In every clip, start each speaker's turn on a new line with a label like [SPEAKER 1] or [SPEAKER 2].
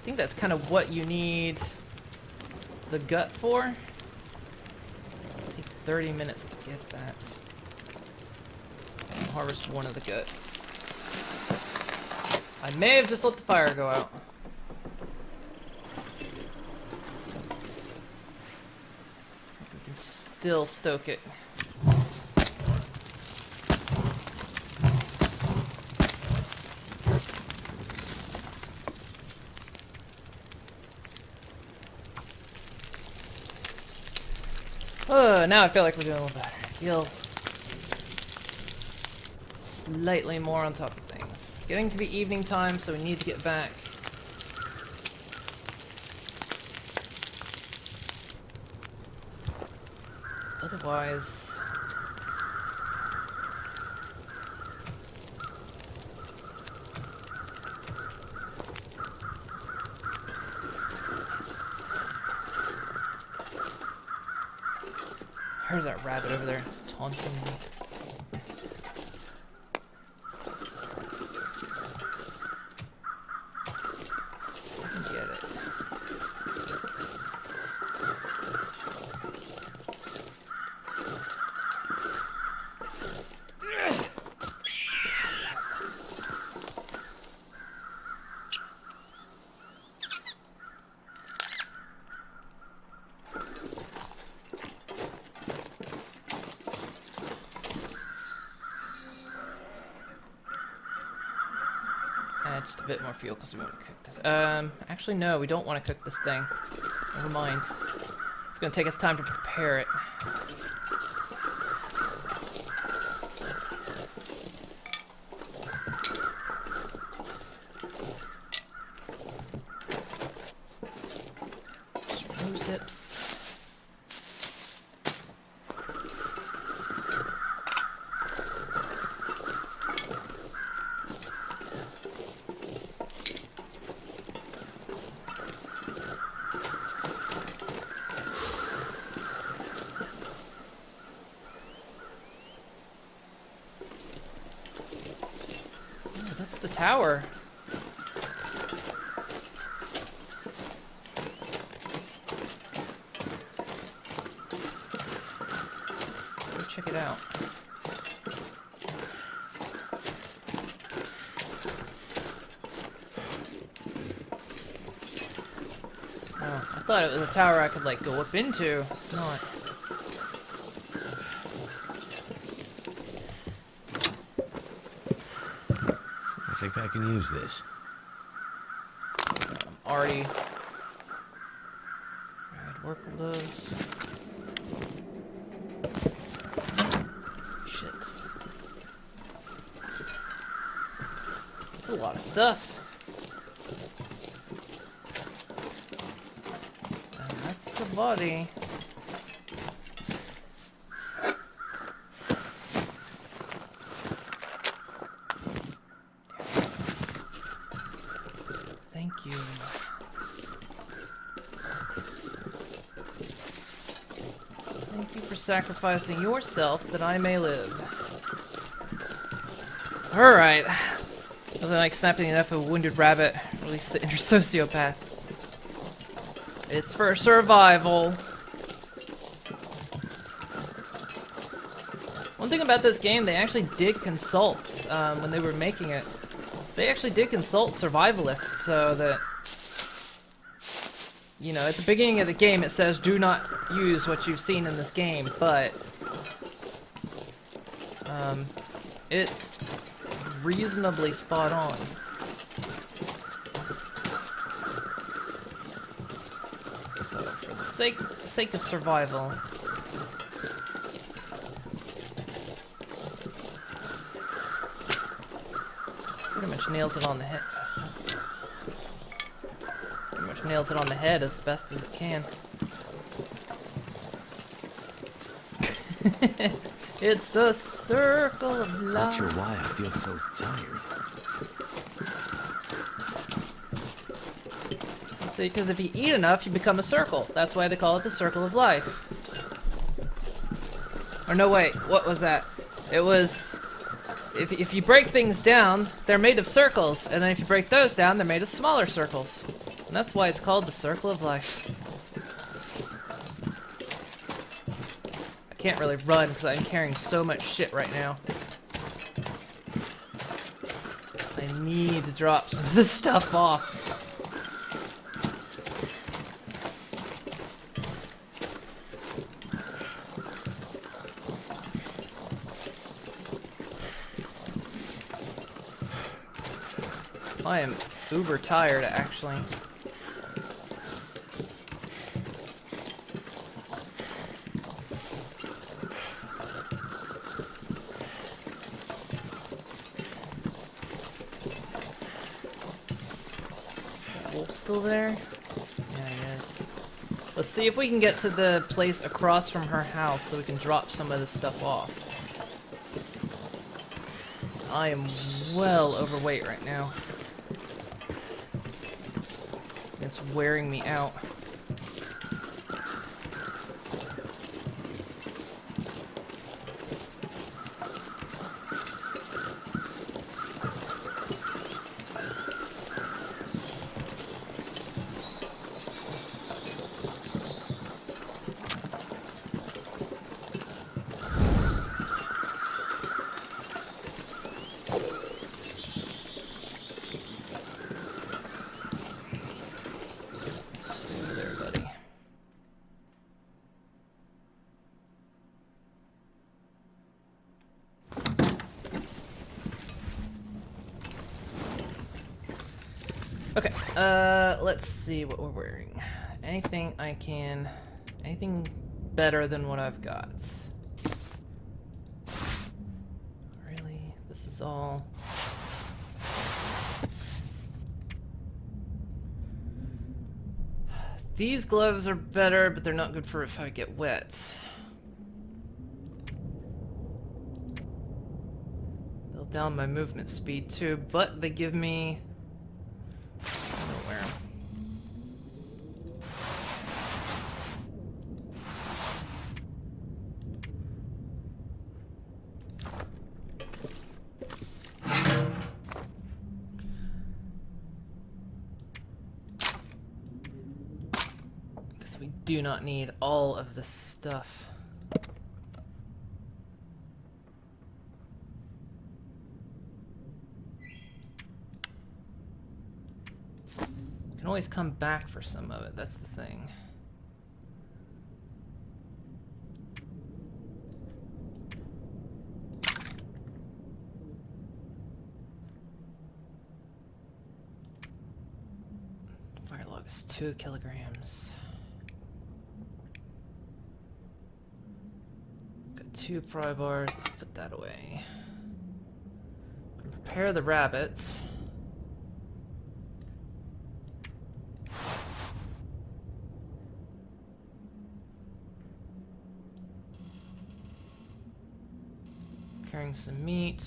[SPEAKER 1] think that's kind of what you need the gut for. It'll take 30 minutes to get that. I'll harvest one of the guts. I may have just let the fire go out. We can still stoke it. Now I feel like we're doing a little better. I feel slightly more on top of things. Getting to be evening time, so we need to get back. Otherwise... There's that rabbit over there. It's taunting me. I can get it. Just a bit more fuel because we want to cook this. Actually no, we don't want to cook this thing. Never mind. It's going to take us time to prepare it. Just rose hips. That's the tower. Let's check it out. Oh, I thought it was a tower I could like go up into. It's not.
[SPEAKER 2] I think I can use this.
[SPEAKER 1] I'm already... I'd work with those. Shit. That's a lot of stuff. And that's the body. Thank you. Thank you for sacrificing yourself that I may live. Alright. Nothing like snapping enough of a wounded rabbit. Release the inner sociopath. It's for survival. One thing about this game, they actually did consult when they were making it. They actually did consult survivalists so that, you know, at the beginning of the game it says do not use what you've seen in this game, but it's reasonably spot on. So for the sake of survival, pretty much nails it on the head. Pretty much nails it on the head as best as it can. It's the circle of life.
[SPEAKER 2] Not sure why I feel so tired.
[SPEAKER 1] See, because if you eat enough, you become a circle. That's why they call it the circle of life. Or no, wait, what was that? It was... If you break things down, they're made of circles, and then if you break those down, they're made of smaller circles. And that's why it's called the Circle of Life. I can't really run because I'm carrying so much shit right now. I need to drop some of this stuff off. I am uber tired, actually. Wolf still there? Yeah, he is. Let's see if we can get to the place across from her house so we can drop some of this stuff off. I am well overweight right now. It's wearing me out. Stay there, buddy. Okay, let's see what we're wearing. Anything better than what I've got? Really? This is all... These gloves are better, but they're not good for if I get wet. They'll down my movement speed too, but they give me... I don't wear 'em. We do not need all of this stuff. We can always come back for some of it, that's the thing. Fire log is 2 kilograms. 2 pry bars, let's put that away. Prepare the rabbits. Carrying some meat.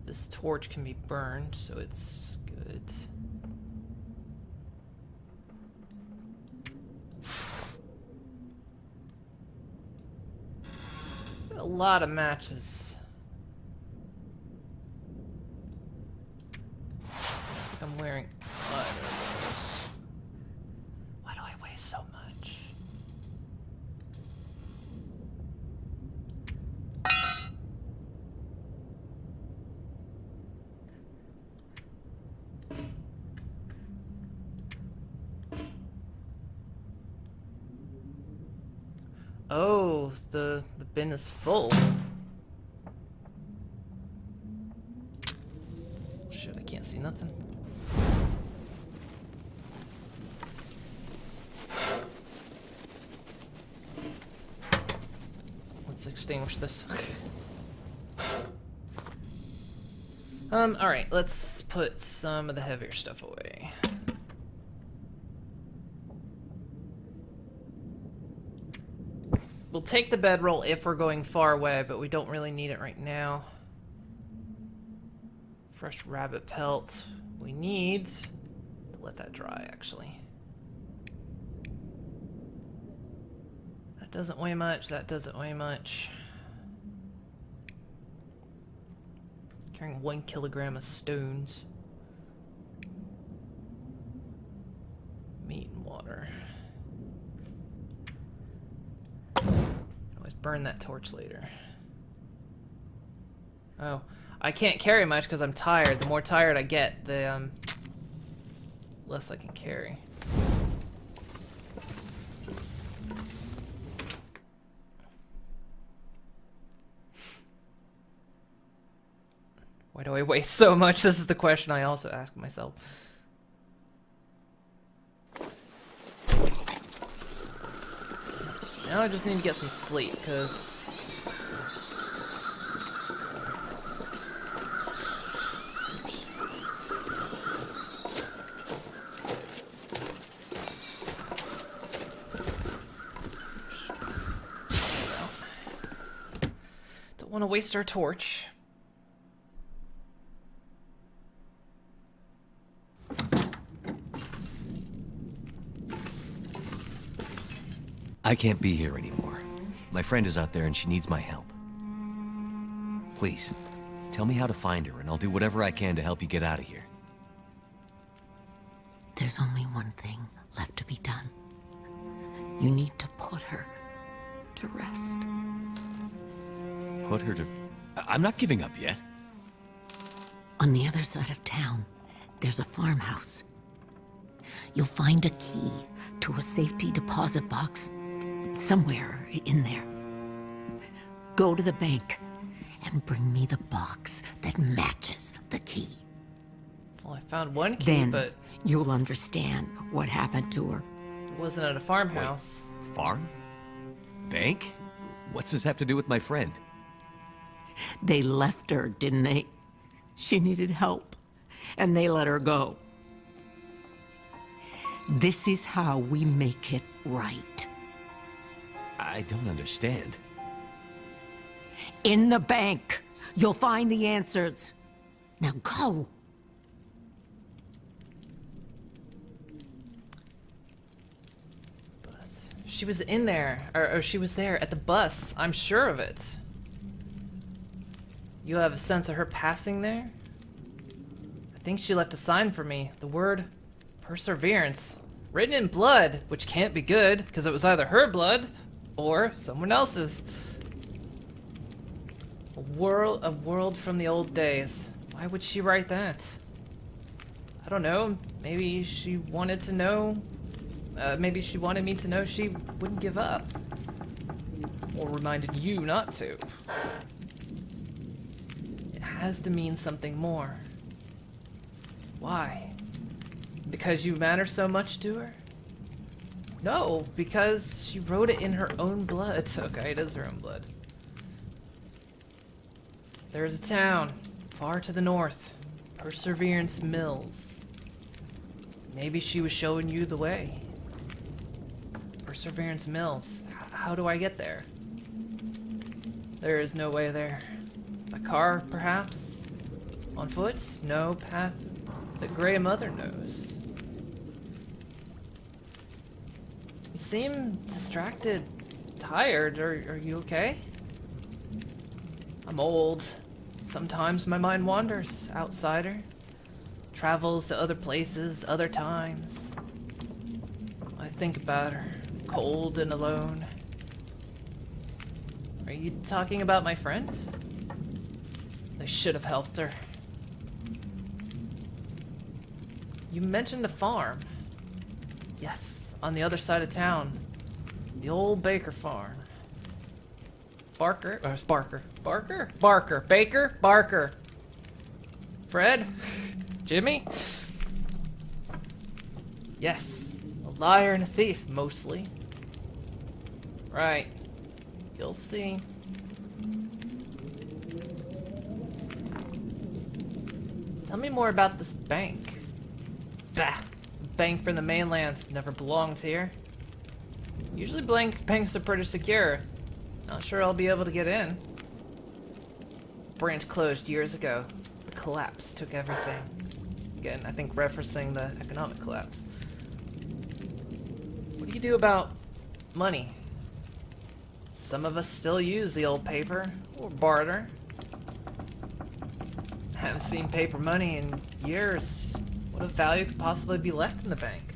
[SPEAKER 1] This torch can be burned, so it's good. A lot of matches. I'm wearing a lot of those. Why do I weigh so much? Oh, the bin is full. Shit, I can't see nothing. Let's extinguish this. Alright, let's put some of the heavier stuff away. We'll take the bedroll if we're going far away, but we don't really need it right now. Fresh rabbit pelt. We need to let that dry, actually. That doesn't weigh much, that doesn't weigh much. Carrying 1 kilogram of stones. Meat and water. Always burn that torch later. Oh, I can't carry much because I'm tired. The more tired I get, the less I can carry. Why do I waste so much? This is the question I also ask myself. Now I just need to get some sleep, because... Don't want to waste our torch.
[SPEAKER 2] I can't be here anymore. My friend is out there and she needs my help. Please, tell me how to find her and I'll do whatever I can to help you get out of here.
[SPEAKER 3] There's only one thing left to be done. You need to put her to rest.
[SPEAKER 2] Put her to... I'm not giving up yet.
[SPEAKER 3] On the other side of town, there's a farmhouse. You'll find a key to a safety deposit box somewhere in there. Go to the bank and bring me the box that matches the key.
[SPEAKER 1] Well, I found one key,
[SPEAKER 3] Then
[SPEAKER 1] but
[SPEAKER 3] you'll understand what happened to her.
[SPEAKER 1] it wasn't at a farmhouse.
[SPEAKER 2] Wait, farm? Bank? What's this have to do with my friend?
[SPEAKER 3] They left her, didn't they? She needed help, and they let her go. This is how we make it right.
[SPEAKER 2] I don't understand.
[SPEAKER 3] In the bank, you'll find the answers. Now go.
[SPEAKER 1] She was in there, or she was there at the bus. I'm sure of it. You have a sense of her passing there? I think she left a sign for me. The word perseverance. Written in blood, which can't be good, because it was either her blood or someone else's. A world from the old days. Why would she write that? I don't know. Maybe she wanted to know. Maybe she wanted me to know she wouldn't give up. Or reminded you not to. It has to mean something more. Why? Because you matter so much to her? No, because she wrote it in her own blood. Okay, it is her own blood. There's a town, far to the north. Perseverance Mills. Maybe she was showing you the way. Perseverance Mills. How do I get there? There is no way there. By car, perhaps? On foot? No path that Grey Mother knows. You seem distracted, tired. Are you okay? I'm old. Sometimes my mind wanders. Outsider. Travels to other places, other times. I think about her. Cold and alone. Are you talking about my friend? They should have helped her. You mentioned a farm. Yes, on the other side of town. The old Baker farm. Barker? Baker? Barker. Fred? Jimmy? Yes, a liar and a thief, mostly. Right. You'll see. Tell me more about this bank. Bah! Bank from the mainland. Never belonged here. Usually banks are pretty secure. Not sure I'll be able to get in. Branch closed years ago. The collapse took everything. Again, I think referencing the economic collapse. What do you do about money? Some of us still use the old paper or barter. Haven't seen paper money in years. What of value could possibly be left in the bank?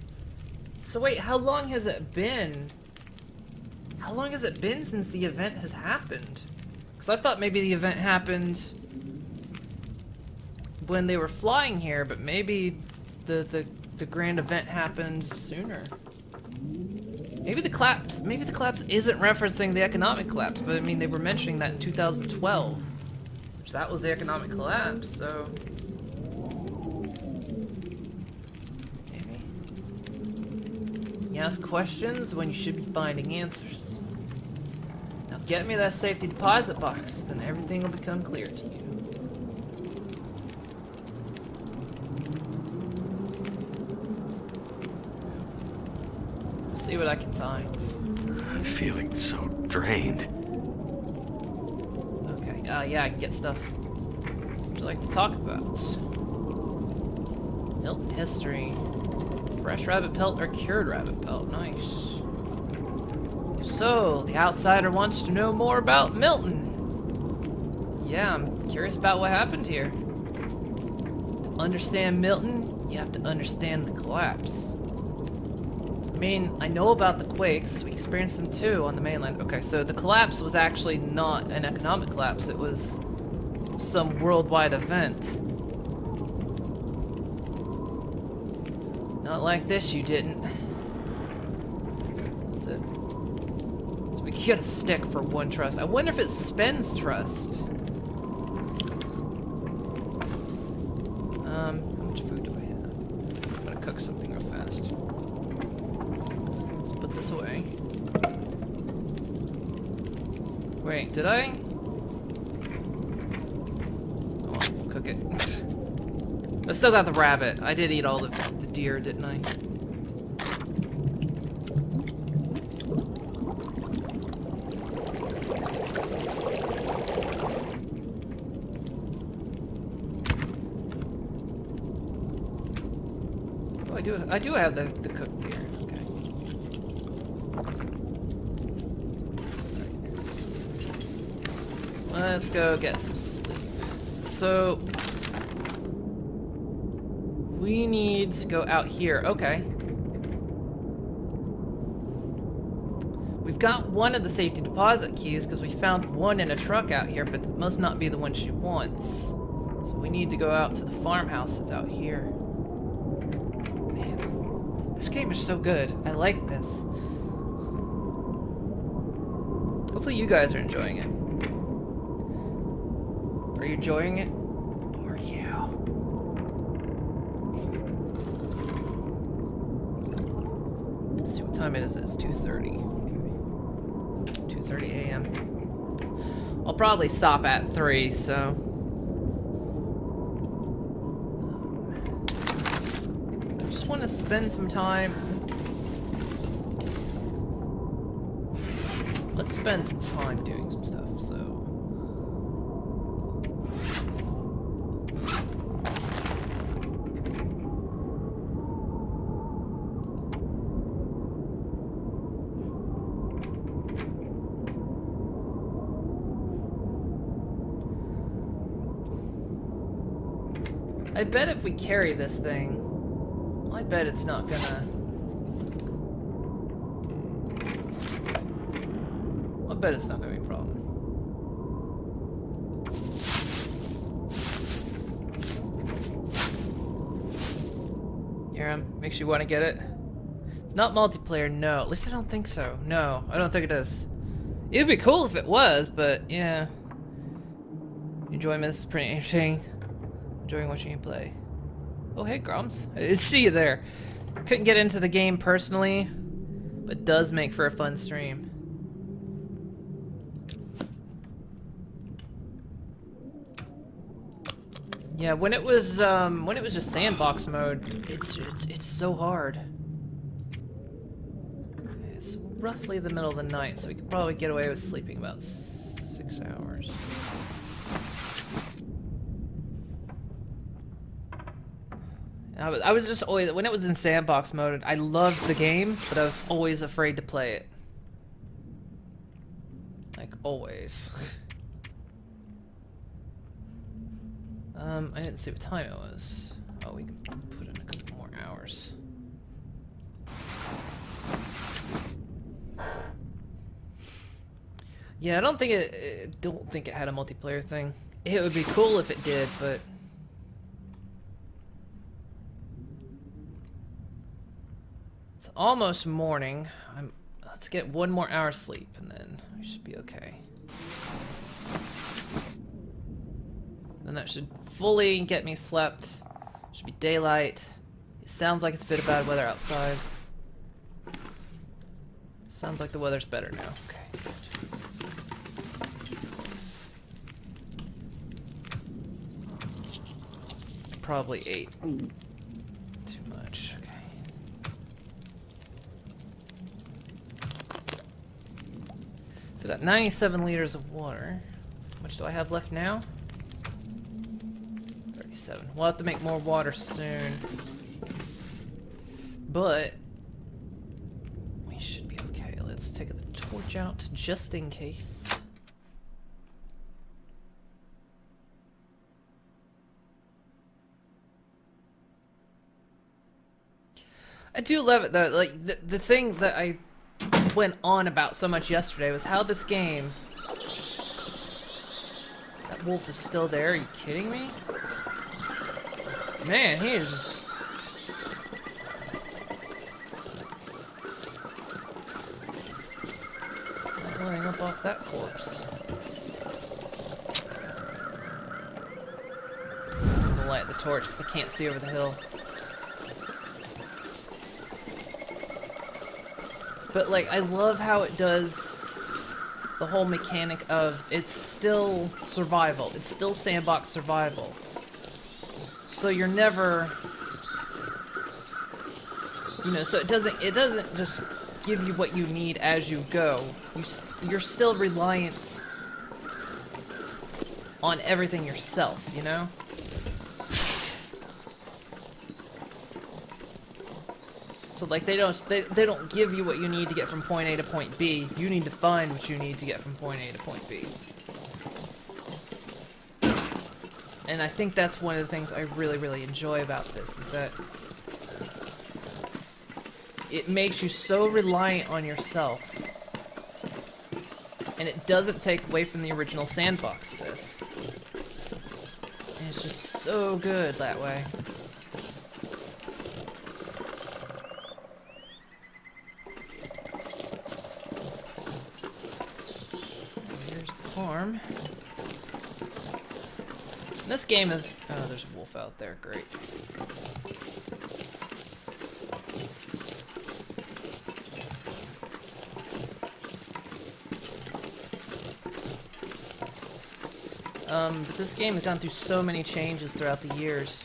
[SPEAKER 1] So wait, how long has it been? How long has it been since the event has happened? Because I thought maybe the event happened when they were flying here, but maybe the grand event happened sooner. Maybe the collapse isn't referencing the economic collapse, but I mean they were mentioning that in 2012, which that was the economic collapse. So maybe you ask questions when you should be finding answers. Now get me that safety deposit box, then everything will become clear to you. See what I can find.
[SPEAKER 2] I'm feeling so drained.
[SPEAKER 1] Okay, yeah, I can get stuff. What would you like to talk about? Milton history. Fresh rabbit pelt or cured rabbit pelt? Nice. So, the outsider wants to know more about Milton. Yeah, I'm curious about what happened here. To understand Milton, you have to understand the collapse. I mean, I know about the quakes. We experienced them too on the mainland. Okay, so the collapse was actually not an economic collapse. It was some worldwide event. Not like this, you didn't. That's it. So we get a stick for 1 trust. I wonder if it spends trust. How much food do I have? I'm gonna cook something real fast. Put this away. Wait, did I? Oh, I'll cook it. I still got the rabbit. I did eat all the deer, didn't I? Oh, I do have the cooked deer. Let's go get some sleep. So, we need to go out here. Okay. We've got one of the safety deposit keys because we found one in a truck out here, but it must not be the one she wants. So we need to go out to the farmhouses out here. Man, this game is so good. I like this. Hopefully you guys are enjoying it. Are you enjoying it? Are you? Let's see what time it is. It's 2:30. Okay. 2:30 a.m. I'll probably stop at 3, so. I just want to spend some time. Let's spend some time doing some stuff, so. I bet if we carry this thing, I bet it's not gonna. I bet it's not gonna be a problem. Hiram, makes you want to get it. It's not multiplayer, no. At least I don't think so. No, I don't think it is. It would be cool if it was, but yeah. Enjoyment is pretty interesting. Enjoying watching you play. Oh, hey, Grumps. I didn't see you there. Couldn't get into the game personally, but does make for a fun stream. Yeah, when it was just sandbox mode, it's so hard. It's roughly the middle of the night, so we could probably get away with sleeping about 6 hours. I was just always, when it was in sandbox mode, I loved the game, but I was always afraid to play it. Like, always. I didn't see what time it was. Oh, we can put in a couple more hours. Yeah, I don't think don't think it had a multiplayer thing. It would be cool if it did, but it's almost morning. Let's get 1 more hour sleep, and then we should be okay. Then that should fully get me slept. Should be daylight. It sounds like it's a bit of bad weather outside. Sounds like the weather's better now. Okay. Probably ate too much. Okay. So got 97 liters of water. How much do I have left now? 37. We'll have to make more water soon. But we should be okay. Let's take the torch out just in case. I do love it though. Like the thing that I went on about so much yesterday was how this game. That wolf is still there. Are you kidding me? Man, he is just... not running up off that corpse. I'm gonna light the torch because I can't see over the hill. But like, I love how it does the whole mechanic of it's still survival. It's still sandbox survival. So you're never, you know, so it doesn't just give you what you need as you go. You're still reliant on everything yourself, you know? So like they don't give you what you need to get from point A to point B. You need to find what you need to get from point A to point B. And I think that's one of the things I really, really enjoy about this, is that it makes you so reliant on yourself. And it doesn't take away from the original sandbox of this. And it's just so good that way. Here's the farm. This game is... oh, there's a wolf out there. Great. But this game has gone through so many changes throughout the years.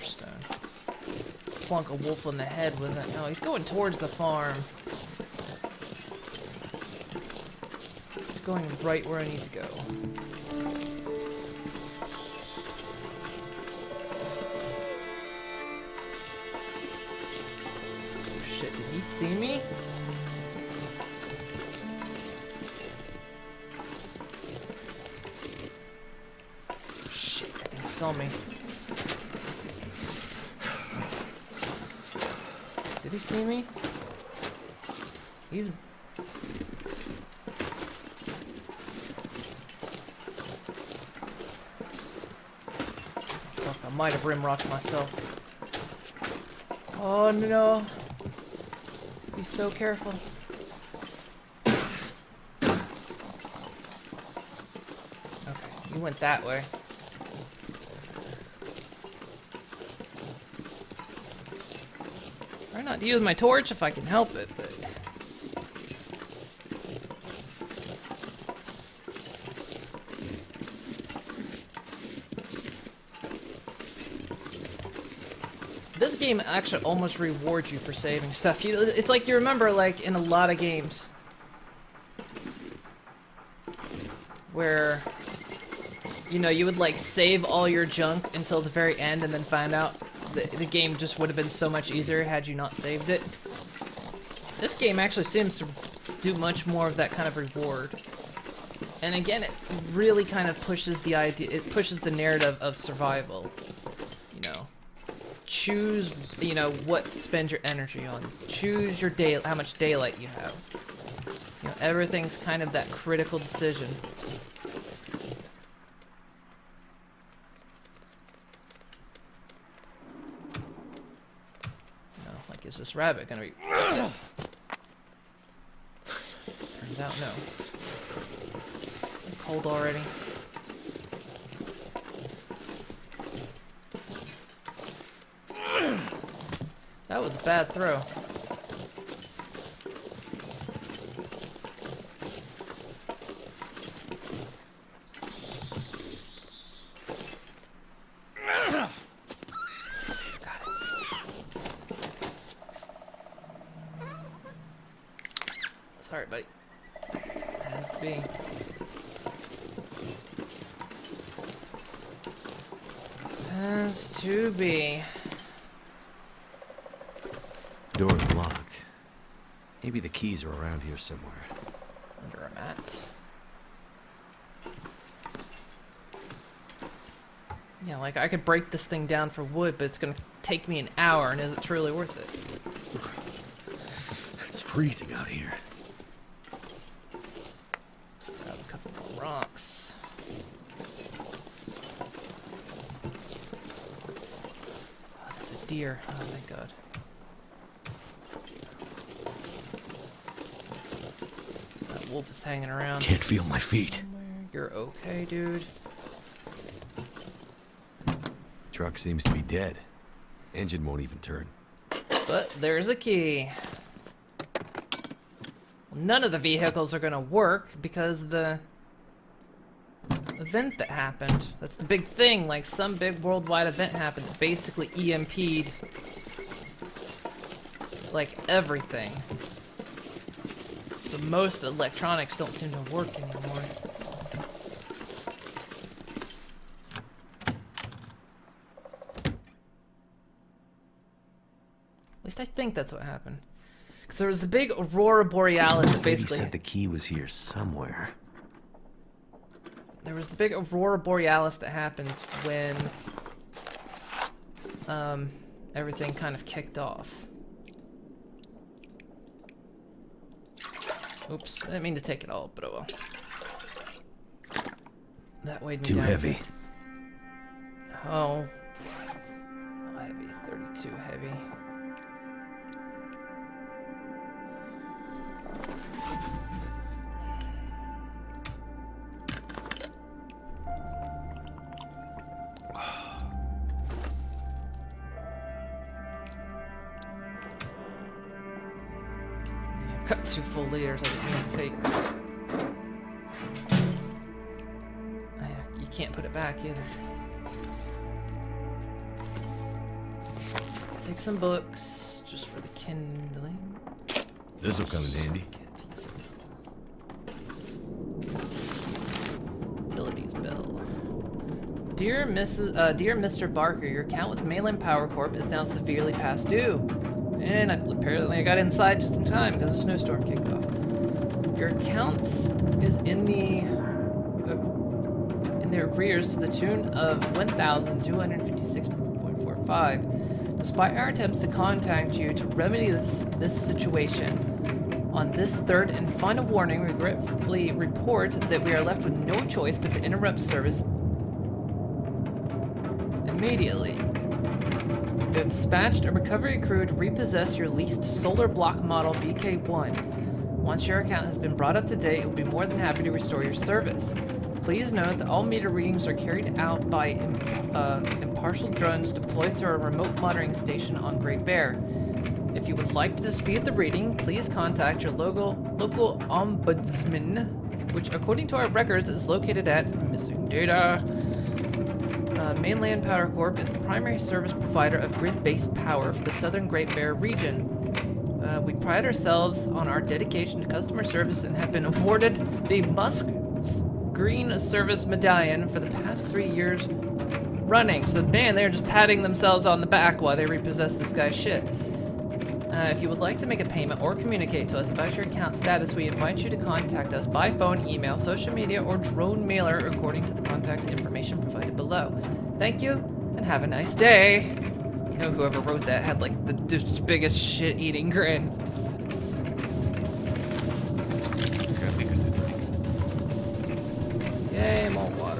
[SPEAKER 1] Stone. Plunk a wolf in the head with it. No, he's going towards the farm. Going right where I need to go. Oh shit, did he see me? Shit, I think he saw me. Did he see me? He's... I might have rimrocked myself. Oh no. Be so careful. Okay, you went that way. Try not to use my torch if I can help it, but... this game actually almost rewards you for saving stuff. It's like, you remember, like, in a lot of games where, you know, you would, like, save all your junk until the very end and then find out the game just would have been so much easier had you not saved it. This game actually seems to do much more of that kind of reward. And again, it really kind of pushes the idea, it pushes the narrative of survival. You know, choose, you know, what to spend your energy on. Choose your day, how much daylight you have. You know, everything's kind of that critical decision. You know, like, is this rabbit gonna be? Turns out no. Cold already. That was a bad throw. Got it. Sorry, buddy. Has to be. Has to be.
[SPEAKER 2] Door's locked. Maybe the keys are around here somewhere.
[SPEAKER 1] Under a mat. Yeah, like I could break this thing down for wood, but it's gonna take me an hour, and is it truly worth it?
[SPEAKER 2] It's freezing out here.
[SPEAKER 1] Grab a couple more rocks. Oh, that's a deer. Oh, thank God. That wolf is hanging around.
[SPEAKER 2] Can't feel my feet.
[SPEAKER 1] Somewhere. You're okay, dude.
[SPEAKER 2] Truck seems to be dead. Engine won't even turn.
[SPEAKER 1] But there's a key. Well, none of the vehicles are gonna work because the event that happened. That's the big thing. Like some big worldwide event happened that basically EMP'd like everything. So most electronics don't seem to work anymore. At least I think that's what happened. Because there was the big Aurora Borealis that
[SPEAKER 2] Lady
[SPEAKER 1] basically...
[SPEAKER 2] said the key was here somewhere.
[SPEAKER 1] There was the big Aurora Borealis that happened when... everything kind of kicked off. Oops, I didn't mean to take it all, but oh well. That weighed me
[SPEAKER 2] Too
[SPEAKER 1] down.
[SPEAKER 2] heavy.
[SPEAKER 1] Oh. How heavy? 32 heavy. Yeah, I've got 2 full liters. I didn't mean to take. You can't put it back either. Take some books just for the kindling.
[SPEAKER 2] This'll come in handy.
[SPEAKER 1] Can't use it. Utilities bill. Dear Mr. Barker, your account with Mainland Power Corp is now severely past due. And apparently I got inside just in time because a snowstorm kicked off. Your account is in their arrears to the tune of $1,256.45. Despite our attempts to contact you to remedy this situation, on this third and final warning, we regretfully report that we are left with no choice but to interrupt service immediately. We have dispatched a recovery crew to repossess your leased solar block model BK1. Once your account has been brought up to date, we'll be more than happy to restore your service. Please note that all meter readings are carried out by impartial drones deployed to our remote monitoring station on Great Bear. If you would like to dispute the reading, please contact your local ombudsman, which according to our records is located at missing data. Mainland Power Corp is the primary service provider of grid-based power for the southern Great Bear region. We pride ourselves on our dedication to customer service and have been awarded the Musk Green Service Medallion for the past 3 years running. So man, they're just patting themselves on the back while they repossess this guy's shit. If you would like to make a payment or communicate to us about your account status, we invite you to contact us by phone, email, social media, or drone mailer according to the contact information provided below. Thank you, and have a nice day. You know, whoever wrote that had like the biggest shit-eating grin. Yay, malt water.